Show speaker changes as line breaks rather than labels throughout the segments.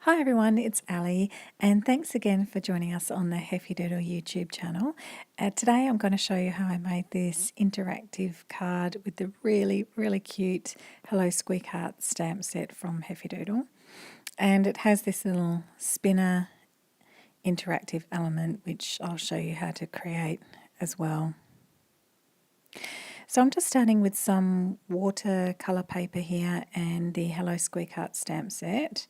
Hi everyone, it's Ali, and thanks again for joining us on the Heffy Doodle YouTube channel. Today I'm going to show you how I made this interactive card with the really cute Hello Squeakheart stamp set from Heffy Doodle. And it has this little spinner interactive element which I'll show you how to create as well. So I'm just starting with some watercolour paper here and the Hello Squeakheart stamp set.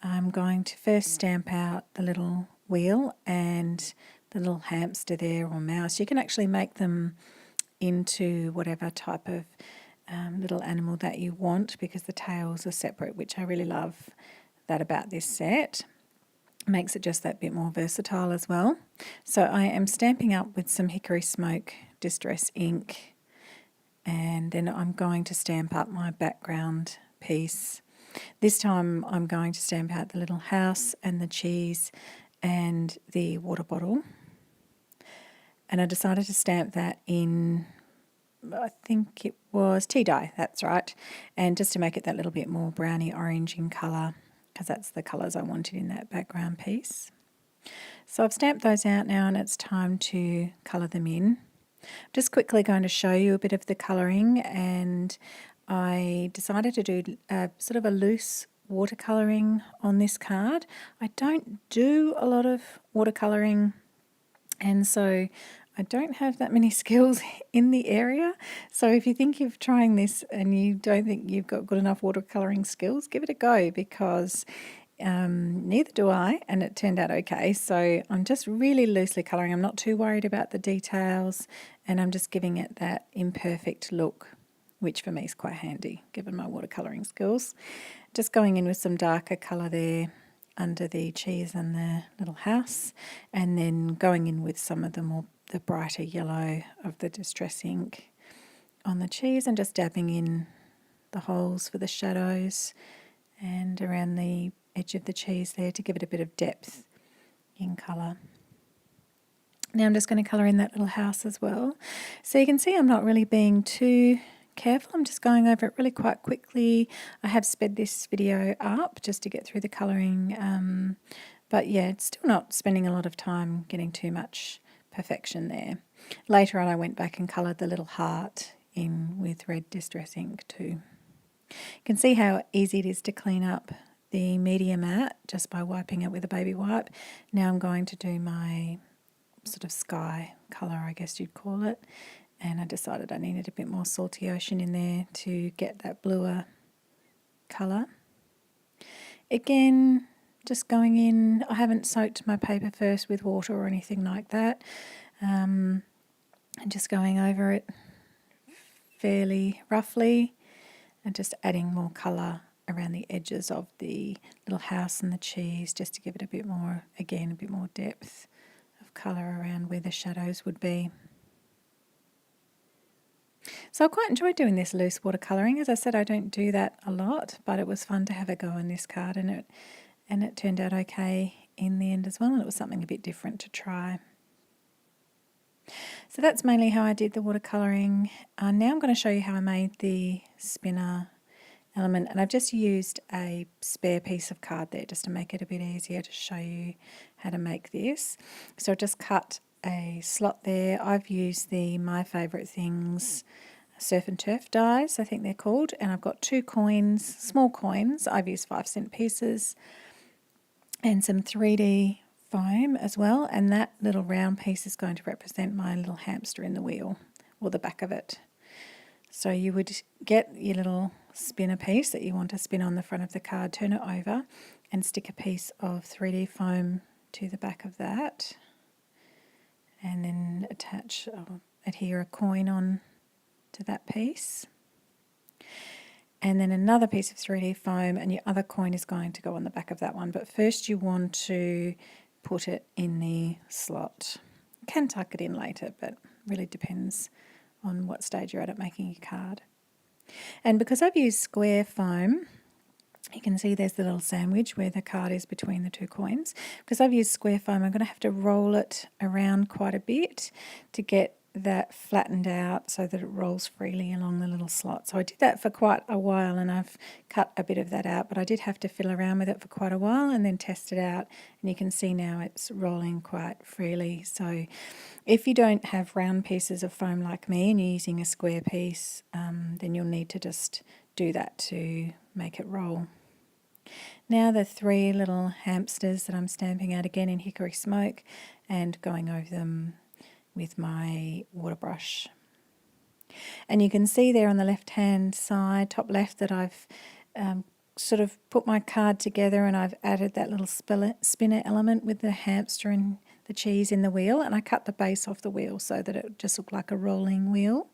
I'm going to first stamp out the little wheel and the little hamster there or mouse. You can actually make them into whatever type of little animal that you want because the tails are separate, which I really love that about this set. Makes it just that bit more versatile as well. So I am stamping up with some Hickory Smoke Distress ink, and then I'm going to stamp up my background piece. This time I'm going to stamp out the little house and the cheese and the water bottle. And I decided to stamp that in, I think it was tea dye, that's right. And just to make it that little bit more browny orange in colour, because that's the colours I wanted in that background piece. So I've stamped those out now and it's time to colour them in. I'm just quickly going to show you a bit of the colouring, and I decided to do sort of a loose watercolouring on this card. I don't do a lot of watercolouring, and so I don't have that many skills in the area. So if you think of trying this and you don't think you've got good enough watercolouring skills, give it a go, because neither do I, and it turned out okay. So I'm just really loosely colouring. I'm not too worried about the details, and I'm just giving it that imperfect look, which for me is quite handy given my watercolouring skills. Just going in with some darker colour there under the cheese and the little house, and then going in with some of the brighter yellow of the distress ink on the cheese, and just dabbing in the holes for the shadows and around the edge of the cheese there to give it a bit of depth in colour. Now I'm just going to colour in that little house as well. So you can see I'm not really being too careful. I'm just going over it really quite quickly. I have sped this video up just to get through the colouring, but yeah, it's still not spending a lot of time getting too much perfection there. Later on I went back and coloured the little heart in with red distress ink too. You can see how easy it is to clean up the media mat just by wiping it with a baby wipe. Now I'm going to do my sort of sky colour, I guess you'd call it, and I decided I needed a bit more salty ocean in there to get that bluer colour. Again, just going in, I haven't soaked my paper first with water or anything like that, and just going over it fairly roughly and just adding more colour around the edges of the little house and the cheese, just to give it a bit more, again, a bit more depth of colour around where the shadows would be. So I quite enjoyed doing this loose watercolouring. As I said, I don't do that a lot, but it was fun to have a go on this card, and it turned out okay in the end as well, and it was something a bit different to try. So that's mainly how I did the watercolouring. Now I'm going to show you how I made the spinner element, and I've just used a spare piece of card there just to make it a bit easier to show you how to make this. So I just cut a slot there. I've used the My Favourite Things Surf and Turf dies, I think they're called, and I've got 2 coins, small coins. I've used 5-cent pieces and some 3D foam as well, and that little round piece is going to represent my little hamster in the wheel, or the back of it. So you would get your little spinner piece that you want to spin on the front of the card, turn it over and stick a piece of 3D foam to the back of that, and then adhere a coin on to that piece, and then another piece of 3D foam, and your other coin is going to go on the back of that one. But first you want to put it in the slot. You can tuck it in later, but really depends on what stage you're at making your card. And because I've used square foam, you can see there's the little sandwich where the card is between the 2 coins. Because I've used square foam, I'm going to have to roll it around quite a bit to get that flattened out so that it rolls freely along the little slot. So I did that for quite a while, and I've cut a bit of that out, but I did have to fiddle around with it for quite a while and then test it out, and you can see now it's rolling quite freely. So if you don't have round pieces of foam like me and you're using a square piece, then you'll need to just do that to make it roll. Now the 3 little hamsters that I'm stamping out again in Hickory Smoke and going over them with my water brush. And you can see there on the left hand side, top left, that I've sort of put my card together and I've added that little spinner element with the hamster and the cheese in the wheel, and I cut the base off the wheel so that it just looked like a rolling wheel.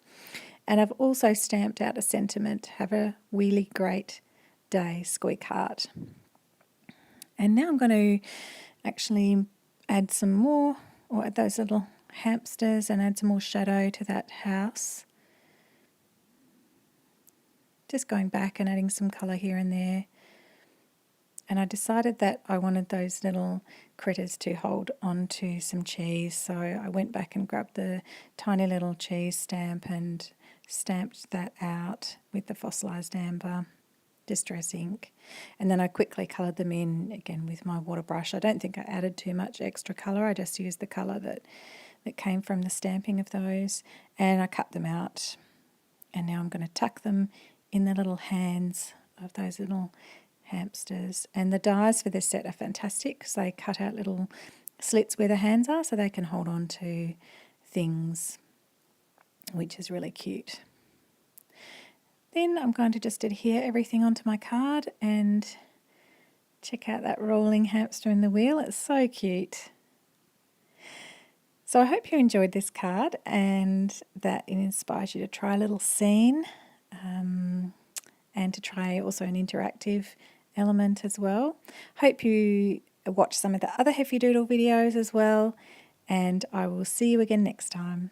And I've also stamped out a sentiment, have a really great day, Squeakheart. And now I'm going to actually add some more, or add those little hamsters and add some more shadow to that house. Just going back and adding some colour here and there. And I decided that I wanted those little critters to hold onto some cheese, so I went back and grabbed the tiny little cheese stamp and stamped that out with the Fossilised Amber Distress ink, and then I quickly coloured them in again with my water brush. I don't think I added too much extra colour, I just used the colour that came from the stamping of those, and I cut them out. And now I'm going to tuck them in the little hands of those little hamsters. And the dies for this set are fantastic because they cut out little slits where the hands are so they can hold on to things, which is really cute. Then I'm going to just adhere everything onto my card and check out that rolling hamster in the wheel. It's so cute. So I hope you enjoyed this card and that it inspires you to try a little scene and to try also an interactive element as well. Hope you watch some of the other Heffy Doodle videos as well, and I will see you again next time.